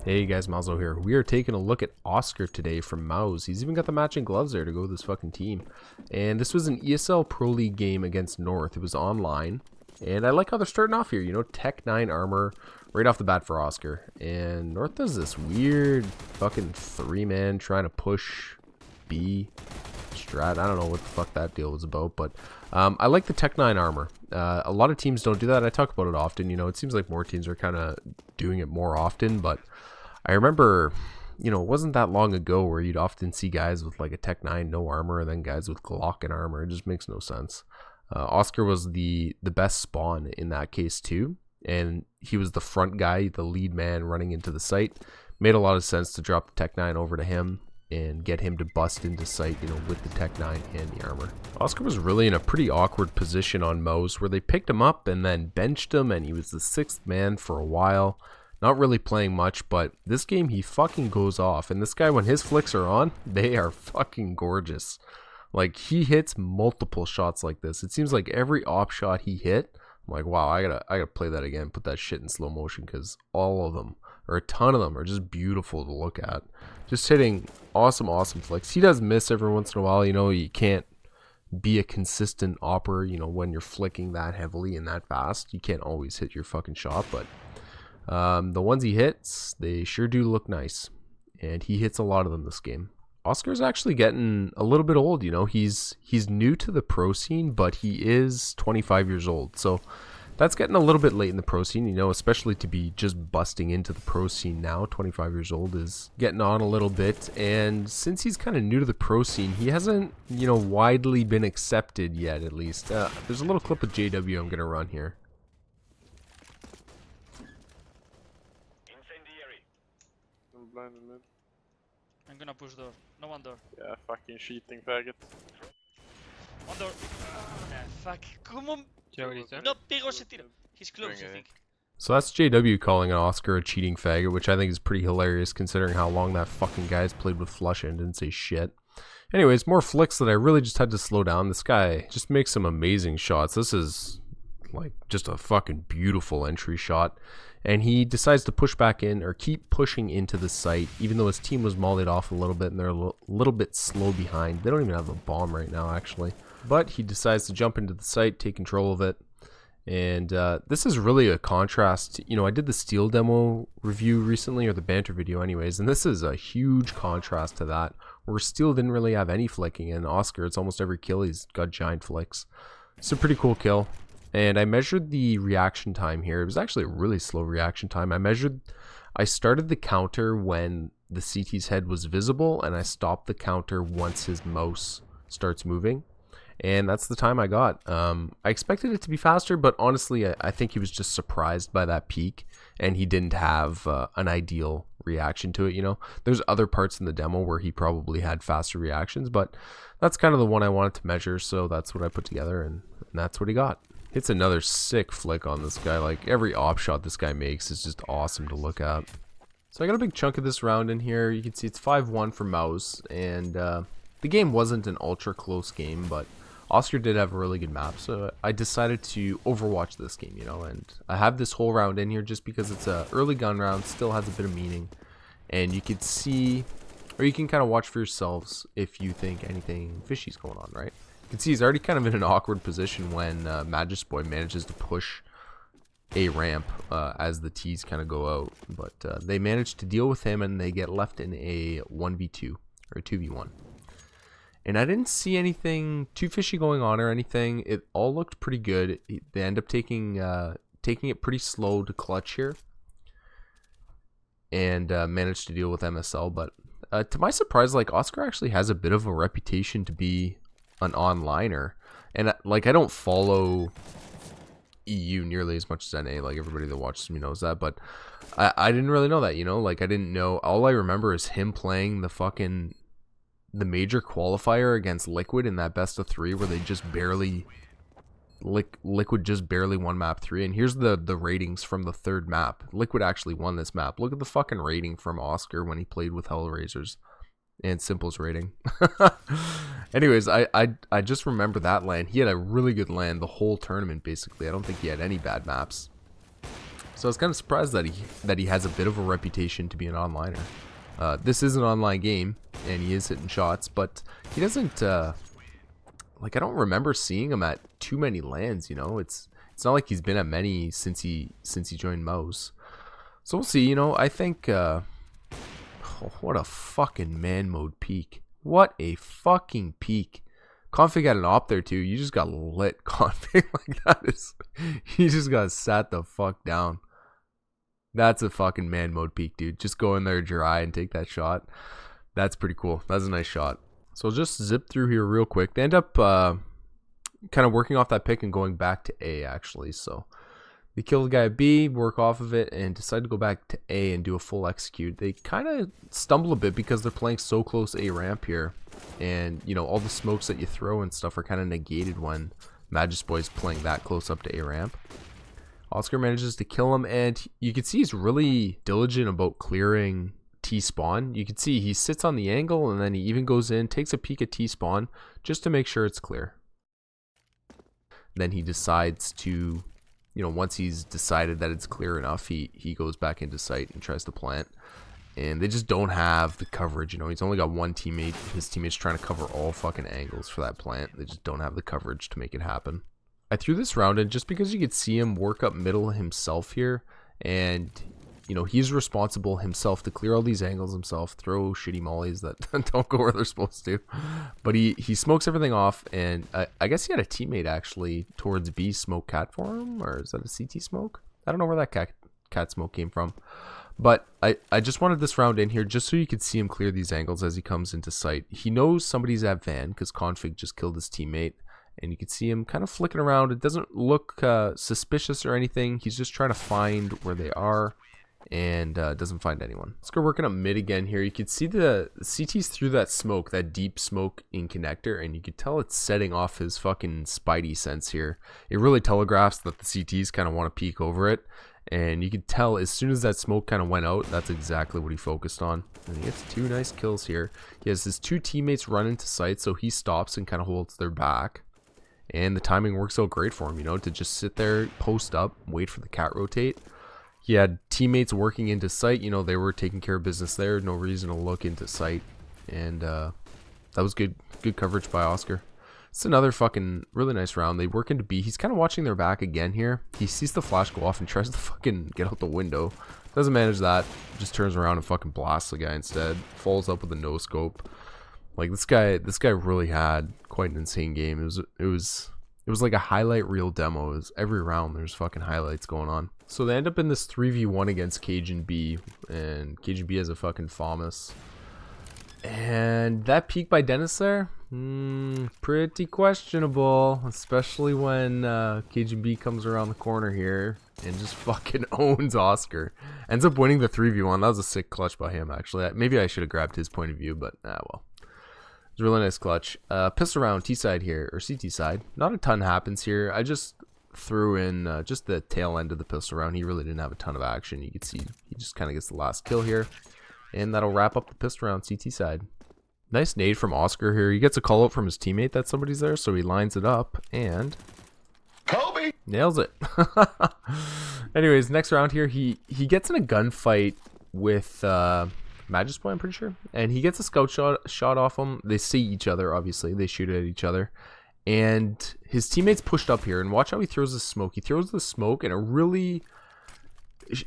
Hey guys, Malzo here. We are taking a look at Oskar today from Mouse. He's even got the matching gloves there to go with this fucking team. And this was an ESL Pro League game against North. It was online. And I like how they're starting off here, you know, Tech 9 armor right off the bat for Oskar. And North does this weird fucking 3-man trying to push B strat. I don't know what the fuck that deal was about, but I like the Tech 9 armor. A lot of teams don't do that. I talk about it often, you know, it seems like more teams are kind of doing it more often, but I remember, you know, it wasn't that long ago where you'd often see guys with like a Tech 9 no armor and then guys with Glock and armor. It just makes no sense. Oskar was the best spawn in that case too, and he was the front guy, the lead man running into the site. Made a lot of sense to drop the Tech 9 over to him and get him to bust into sight, you know, with the Tech 9 and the armor. Oskar was really in a pretty awkward position on Mouse where they picked him up and then benched him, and he was the 6th man for a while. Not really playing much, but this game he fucking goes off. And this guy, when his flicks are on, they are fucking gorgeous. Like, he hits multiple shots like this. It seems like every op shot he hit, I'm like, wow, I gotta play that again, put that shit in slow motion, because all of them, or a ton of them, are just beautiful to look at. Just hitting awesome flicks. He does miss every once in a while, you know, you can't be a consistent opper, you know, when you're flicking that heavily and that fast. You can't always hit your fucking shot, but the ones he hits, they sure do look nice, and he hits a lot of them this game. Oskar's actually getting a little bit old, you know. He's new to the pro scene, but he is 25 years old, so that's getting a little bit late in the pro scene, you know, especially to be just busting into the pro scene now. 25 years old is getting on a little bit, and since he's kind of new to the pro scene, he hasn't, you know, widely been accepted yet, at least. There's a little clip of JW I'm gonna run here. I'm gonna push door. No one door. Yeah, fucking cheating faggot. One door. Fuck. Come on. No, Pigo se tira. He's close, I think. So that's JW calling an Oskar a cheating faggot, which I think is pretty hilarious considering how long that fucking guy's played with Flush and didn't say shit. Anyways, more flicks that I really just had to slow down. This guy just makes some amazing shots. This is like just a fucking beautiful entry shot. And he decides to push back in, or keep pushing into the site, even though his team was mollied off a little bit and they're a little bit slow behind. They don't even have a bomb right now, actually. But he decides to jump into the site, take control of it. And this is really a contrast. You know, I did the Steel demo review recently, or the banter video anyways, and this is a huge contrast to that, where Steel didn't really have any flicking, and Oskar, it's almost every kill he's got giant flicks. It's a pretty cool kill. And I measured the reaction time here. It was actually a really slow reaction time. I started the counter when the CT's head was visible, and I stopped the counter once his mouse starts moving. And that's the time I got. I expected it to be faster, but honestly, I think he was just surprised by that peak, and he didn't have an ideal reaction to it, you know. There's other parts in the demo where he probably had faster reactions, but that's kind of the one I wanted to measure, so that's what I put together, and that's what he got. Hits another sick flick on this guy. Like, every op shot this guy makes is just awesome to look at. So I got a big chunk of this round in here. You can see it's 5-1 for Mouse, and the game wasn't an ultra close game, but Oskar did have a really good map, so I decided to overwatch this game, you know, and I have this whole round in here just because it's a early gun round, still has a bit of meaning, and you could see, or you can kind of watch for yourselves if you think anything fishy's going on, right? You can see he's already kind of in an awkward position when Mousesports manages to push a ramp as the T's kind of go out. But they manage to deal with him, and they get left in a 1v2 or a 2v1. And I didn't see anything too fishy going on or anything. It all looked pretty good. They end up taking it pretty slow to clutch here, and managed to deal with MSL. But to my surprise, like, Oskar actually has a bit of a reputation to be an onliner, and like, I don't follow EU nearly as much as NA, like everybody that watches me knows that, but I didn't really know that, you know, like I didn't know. All I remember is him playing the major qualifier against Liquid in that best of 3 where they just barely Liquid just barely won map 3, and here's the ratings from the 3rd map. Liquid actually won this map. Look at the fucking rating from Oskar when he played with Hellraisers. And Simple's rating. Anyways, I just remember that LAN. He had a really good LAN the whole tournament, basically. I don't think he had any bad maps. So I was kind of surprised that he has a bit of a reputation to be an onliner. This is an online game, and he is hitting shots, but he doesn't, like, I don't remember seeing him at too many LANs, you know? It's not like he's been at many since he joined Mouse. So we'll see, you know, I think, oh, what a fucking man mode peak. What a fucking peak. Config had an op there too. You just got lit, Config. Like, that is, he just got sat the fuck down. That's a fucking man mode peak, dude. Just go in there dry and take that shot. That's pretty cool. That's a nice shot. So I'll just zip through here real quick. They end up kind of working off that pick and going back to A, actually. So they kill the guy at B, work off of it, and decide to go back to A and do a full execute. They kind of stumble a bit because they're playing so close A ramp here. And, you know, all the smokes that you throw and stuff are kind of negated when Mousesports playing that close up to A ramp. Oskar manages to kill him, and you can see he's really diligent about clearing T-spawn. You can see he sits on the angle, and then he even goes in, takes a peek at T-spawn, just to make sure it's clear. Then he decides to, you know, once he's decided that it's clear enough, he goes back into site and tries to plant. And they just don't have the coverage, you know. He's only got one teammate. His teammate's trying to cover all fucking angles for that plant. They just don't have the coverage to make it happen. I threw this round in just because you could see him work up middle himself here, and you know, he's responsible himself to clear all these angles himself, throw shitty mollies that don't go where they're supposed to, but he smokes everything off. And I guess he had a teammate actually towards B smoke cat for him, or is that a CT smoke? I don't know where that cat smoke came from, but I just wanted this round in here just so you could see him clear these angles as he comes into sight. He knows somebody's at van because Config just killed his teammate. And you can see him kind of flicking around. It doesn't look suspicious or anything. He's just trying to find where they are, and doesn't find anyone. Let's go working up mid again here. You can see the CT's through that smoke, that deep smoke in connector, and you can tell it's setting off his fucking spidey sense here. It really telegraphs that the CTs kind of want to peek over it. And you can tell as soon as that smoke kind of went out, that's exactly what he focused on. And he gets 2 nice kills here. He has his 2 teammates run into sight, so he stops and kind of holds their back. And the timing works out great for him, you know, to just sit there, post up, wait for the cat rotate. He had teammates working into sight, you know, they were taking care of business there. No reason to look into sight. And that was good coverage by Oskar. It's another fucking really nice round. They work into B. He's kind of watching their back again here. He sees the flash go off and tries to fucking get out the window. Doesn't manage that. Just turns around and fucking blasts the guy instead. Falls up with a no scope. Like, this guy really had quite an insane game. It was like a highlight reel demo. It was every round there's fucking highlights going on. So they end up in this 3v1 against Cajun B, and Cajun B has a fucking FAMAS. And that peek by Dennis there, pretty questionable, especially when Cajun B comes around the corner here and just fucking owns Oskar. Ends up winning the 3v1. That was a sick clutch by him, actually. Maybe I should have grabbed his point of view, but well. It's a really nice clutch. Pistol round T side here, or CT side. Not a ton happens here. I just threw in just the tail end of the pistol round. He really didn't have a ton of action. You can see he just kind of gets the last kill here. And that'll wrap up the pistol round CT side. Nice nade from Oskar here. He gets a call out from his teammate that somebody's there, so he lines it up and Kobe nails it. Anyways, next round here, he gets in a gunfight with Mousesports, I'm pretty sure, and he gets a scout shot off him. They see each other, obviously. They shoot at each other, and his teammates pushed up here. And watch how he throws the smoke. He throws the smoke, and it really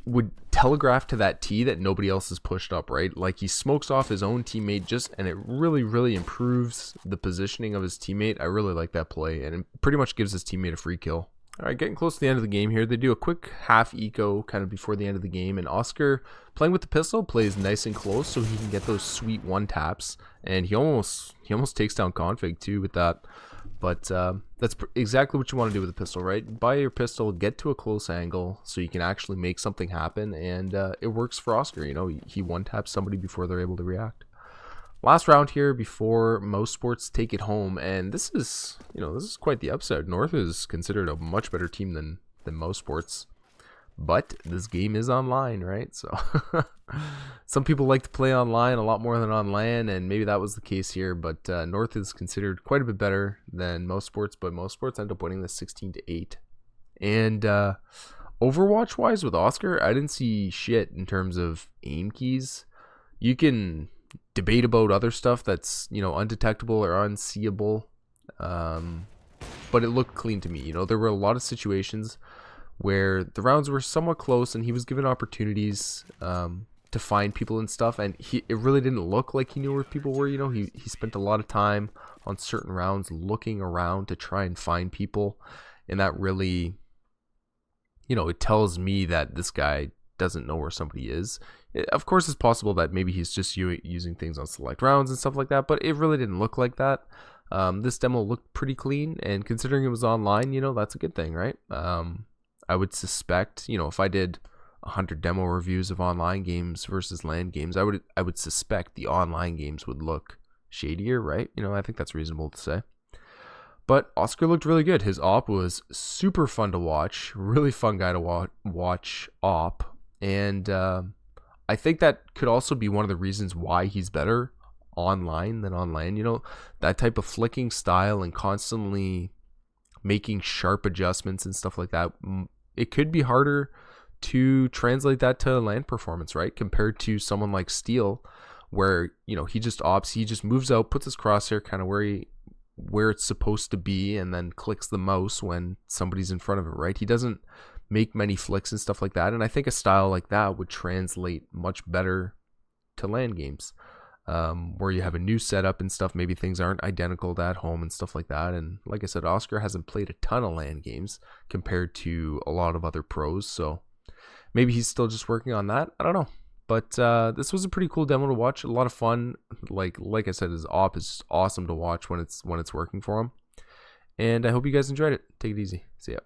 would telegraph to that T that nobody else is pushed up, right? Like, he smokes off his own teammate and it really improves the positioning of his teammate. I really like that play, and it pretty much gives his teammate a free kill. Alright, getting close to the end of the game here. They do a quick half eco kind of before the end of the game, and Oskar, playing with the pistol, plays nice and close so he can get those sweet one taps, and he almost takes down Config too with that. But that's exactly what you want to do with a pistol, right? Buy your pistol, get to a close angle so you can actually make something happen, and it works for Oskar. You know, he one taps somebody before they're able to react. Last round here before Mousesports take it home, and this is quite the upset. North is considered a much better team than Mousesports, but this game is online, right? So some people like to play online a lot more than on LAN, and maybe that was the case here. But North is considered quite a bit better than Mousesports, but Mousesports end up winning this 16-8. And Overwatch wise with Oskar, I didn't see shit in terms of aim keys. You can debate about other stuff that's, you know, undetectable or unseeable, but it looked clean to me. You know, there were a lot of situations where the rounds were somewhat close and he was given opportunities to find people and stuff, and it really didn't look like he knew where people were. You know, he spent a lot of time on certain rounds looking around to try and find people, and that really, you know, it tells me that this guy doesn't know where somebody is. Of course, it's possible that maybe he's just using things on select rounds and stuff like that, but it really didn't look like that. This demo looked pretty clean, and considering it was online, you know, that's a good thing, right? I would suspect, you know, if I did 100 demo reviews of online games versus LAN games, I would suspect the online games would look shadier, right? You know, I think that's reasonable to say. But Oskar looked really good. His op was super fun to watch. Really fun guy to watch op. And I think that could also be one of the reasons why he's better online than on LAN. You know, that type of flicking style and constantly making sharp adjustments and stuff like that. It could be harder to translate that to LAN performance, right? Compared to someone like Steel, where, you know, he just opts, he just moves out, puts his crosshair kind of where it's supposed to be, and then clicks the mouse when somebody's in front of it, right? He doesn't make many flicks and stuff like that, and I think a style like that would translate much better to LAN games, where you have a new setup and stuff. Maybe things aren't identical to at home and stuff like that. And like I said, Oskar hasn't played a ton of LAN games compared to a lot of other pros, so maybe he's still just working on that. I don't know. But this was a pretty cool demo to watch. A lot of fun. Like I said, his op is just awesome to watch when it's working for him. And I hope you guys enjoyed it. Take it easy. See ya.